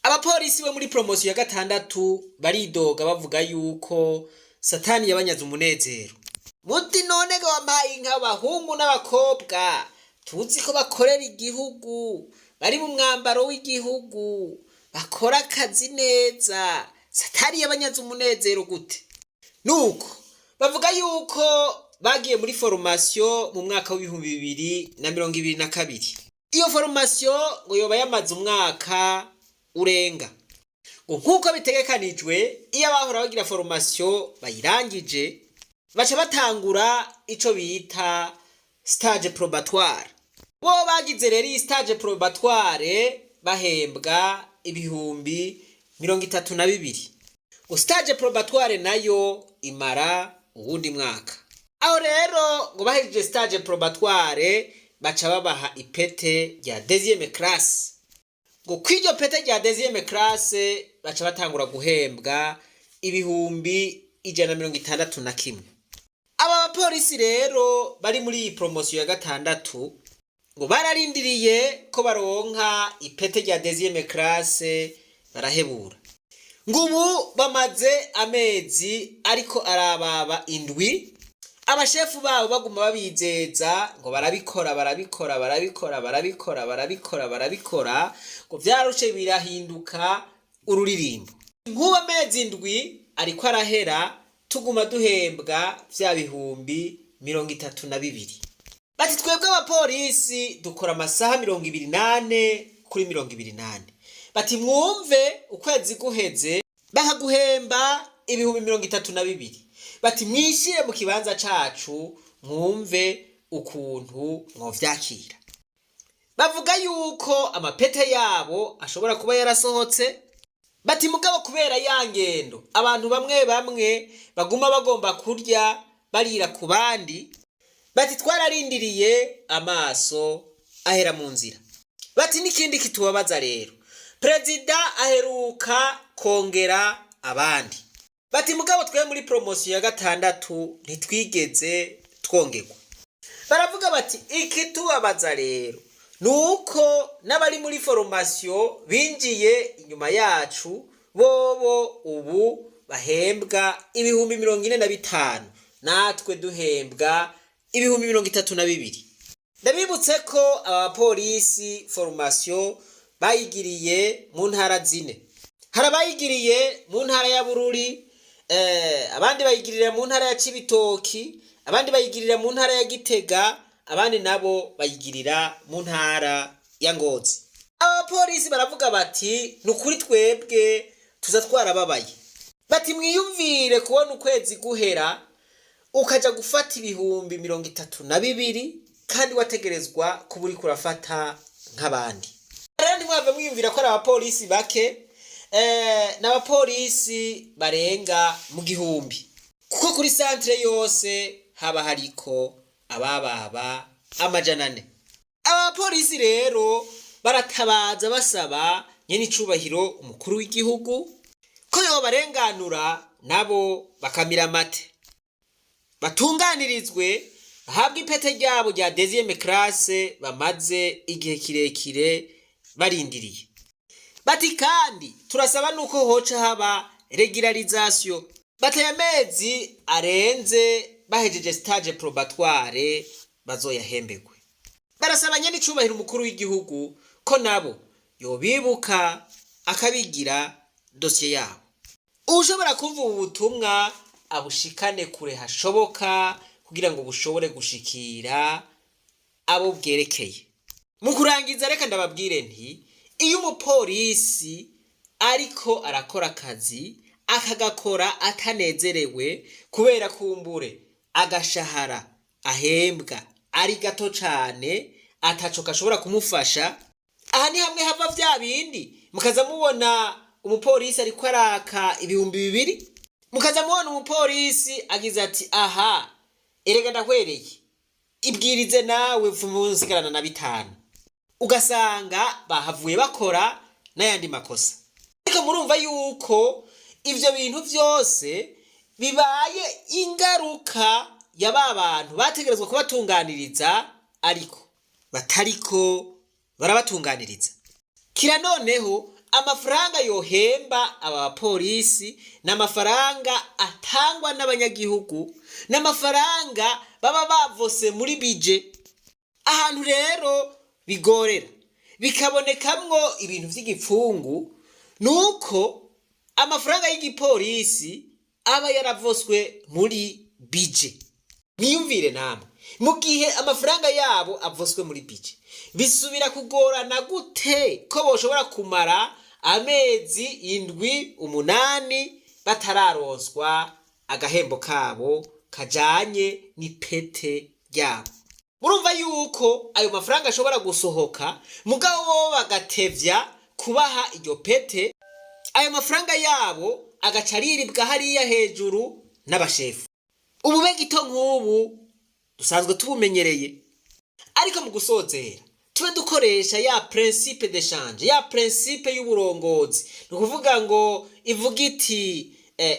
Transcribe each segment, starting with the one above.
Abapolisi bo muri promosiyo ya gatandatu baridoga bavuga yuko satani yabanyaze umunezero. Muti none ga wampaye inka abahungu n'abakobwa tuzi ko bakorera igihugu, bari mu mwambaro w'igihugu, bakora akazi neza, satani yabanyaze umunezero gute? Nuko bavuga yuko bagiye muri formation mu mwaka w'2022. Iyo formation ngo yoba yamaze umwaka urenga. Nkuko bitegekanijwe iyo abahora bagira formation bayirangije baca batangura ico bita stage probatoire. Bo bagize rero stage probatoire bahembwa ibihumbi 32. Stage probatoire nayo imara uwundi mwaka. Aho rero ngo bahejeje stage probatoire baca babaha ipete rya deuxième classe. Ngo kw'iryo pete rya deuxième classe baca batangura guhembwa ibihumbi 161. Aba bapolisi rero bari muri iyi promosiyo ya gatandatu ngo bararindiriye ko baronka ipete rya deuxième classe barahebura. Ngubu bamaze amezi ariko arababa indwi, abashefu babo baguma babizeza ngo barabikora ngo vyarushe birahinduka ururirimbo. Nkuba amezi indwi ariko arahera tuguma duhembwa vya bihumbi 32. Bati twebwe abapolisi dukora amasaha 28 kuri 28. Bati mwumve ukwezi guheze bakaguhemba ibihumbi 32. Bati mwishire mu kibanza cacu mwumve ukuntu mwovyakira. Bavuga yuko amapete yabo ashobora kuba yarasohotse. Bati mugabo kubera yangendo abantu bamwe baguma bagomba kurya barira ku bandi. Bati twararindiriye amaso ahera mu nzira. Bati n'ikindi kitubabaza rero, Prezida aheruka kongera abandi. Bati mugabo twe muri promosiyo ya gatandatu ntitwigeze twongerwa. Baravuga bati ikitubabaza rero nuko n'abari muri formation binjiye inyuma yacu bobo ubu bahembwa ibihumbi 45, natwe duhembwa ibihumbi 32. Ndabibutse ko abapolisi formation bayigiriye mu ntara zine. Harabayigiriye mu ntara ya Bururi, abandi bayigirira mu ntara ya Cibitoki, abandi bayigirira mu ntara ya Gitega, abandi nabo bayigirira mu ntara ya Ngozi. Abapolisi baravuga bati nukuri twebwe tuza twarababaye. Bati mwiyumvire kubona ukwezi guhera ukaja gufata ibihumbi 32 kandi wategerezwa kuburi kurafata nk'abandi. Rero ntimwave mwiyumvira ko ari abapolisi bake, n'abapolisi barenga mu gihumbi. Kuko kuri centre yose haba hariko abababa 400. Abapolisi rero baratabaza basaba nyene icubahiro umukuru w'igihugu ko yo barenganura nabo bakamira amate. Batunganirizwe bahabwa ipete ryabo rya deuxième classe bamaze igihe kirekire barindiriye. Bati kandi turasaba nuko hoca haba regularisation. Bati amezi arenze bahejeje stage probatoire bazoyahembegwe. Barasaba nyene icubahiro umukuru w'igihugu ko nabo yobibuka akabigira dossier yabo. Ushobora kumva ubutumwa abushikane kure hashoboka kugira ngo bushobore gushikira abo bwerekeye. Mu kurangiza reka ndababwire nti iyo umupolisi ariko arakora akazi akagakora atanezerewe kubera kumbure agashahara ahembwa ari gato cane ataco gashobora kumufasha, aha ni hamwe hava vya bindi mukaza mubona umupolisi ariko araka ibihumbi 2, mukaza mubona umupolisi agize ati aha erega ndahwereye ibwirize nawe vumunsigarana na 5, ugasanga bahavuye bakora n'ayandi makosa. Ariko murumva yuko ivyo bintu vyose bibaye ingaruka ya babantu bategerezwa kubatunganiriza ariko batariko barabatunganiriza. Kira noneho amafaranga yohemba aba bapolisi n'amafaranga atangwa n'abanyagihugu, n'amafaranga baba bavose muri bije. Ahantu rero bigorera bikabonekamwo ibintu vy'igipfungu nuko amafaranga y'igipolisi aba yaravoswe muri bije. Mwiyumvire namwe, mu gihe amafaranga yabo avoswe muri bije, bisubira kugorana gute ko boshobora kumara amezi 7, 8 batararonswa agahembo kabo kajanye n'ipete ryabo? Murumva yuko ayo mafaranga ashobora gusohoka, mugabo bo bagatevya kubaha iryo pete, ayo mafaranga yabo agaca ariribwa hariya hejuru n'abashefu. Ubube gito nk'ubu dusanzwe tubumenyereye, ariko mu gusozera tube dukoresha ya principe d'échange, ya principe y'uburongozi. Ni ukuvuga ngo ivuga iti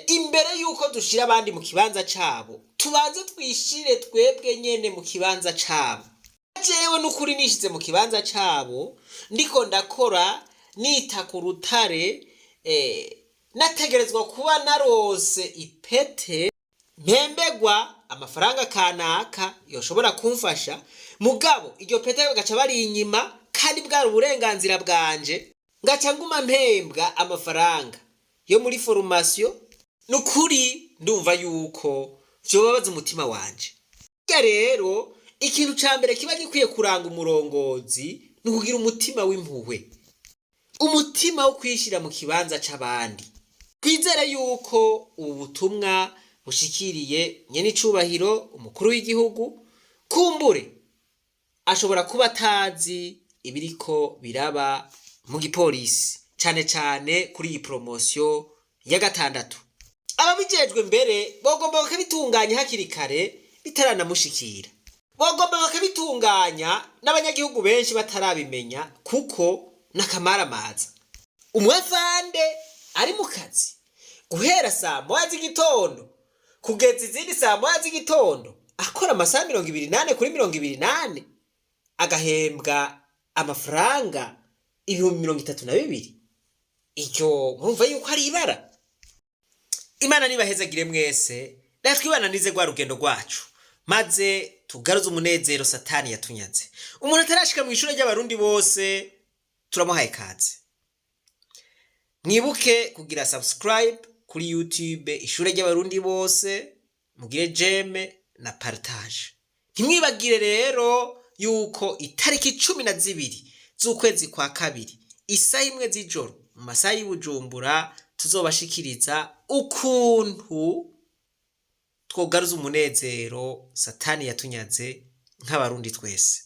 imbere yuko dushira abandi mu kibanza cabo, tubanze twishire twebwe nyene mu kibanza cabo. Jewe n'ukuri nishize mu kibanza cabo, ndiko ndakora nita ku rutare, nategerezwa kuba narose ipete, mpembegwa amafaranga kanaka yoshobora kumfasha, mugabo iryo pete bagaca bari inyima kandi bwari uburenganzira bwanje, ngaca nguma mpembwa amafaranga yo muri formation. Nukuri ndumva yuko vyobabaza umutima wanje. Rero ikintu ca mbere kiba gikwiye kuranga umurongozi ni kugira umutima w'impuhwe, umutima wo kwishira mu kibanza c'abandi. Twizere yuko ubu butumwa bushikiriye nyene icubahiro umukuru w'igihugu, kumbure ashobora kuba atazi ibiriko biraba mu gipolisi, cane cane kuri iyi promotion ya 6. Ababijejwe mbere bogomba bakabitunganya hakiri kare bitaranamushikira, bogomba bakabitunganya n'abanyagihugu benshi batarabimenya, kuko n'akamaramaza. Umwafande ari mu kazi guhera saa 1 z'igitondo kugeza izindi saa 1 z'igitondo, akora amasaha 28 kuri 28, agahembwa amafaranga 32,000. Icyo murumva yuko ari ibara. Imana nibahezagire mwese, natwibananize gwa rugendo rwacu, maze tugaruze umunezero Satani yatunyaze. Umuntu atarashika mu ishure ry'abarundi bose turamuhaye kaze. Mwibuke kugira subscribe kuri YouTube ishure ry'abarundi bose, mugire jeme na partage. Ntimwibagire rero yuko itariki 12 z'ukwezi kwa 2 isaha 1 z'ijoro mu masaha y'Ibujumbura tuzobashikiriza ukuntu twogaruza umunezero Satani yatunyaze nk'abarundi twese.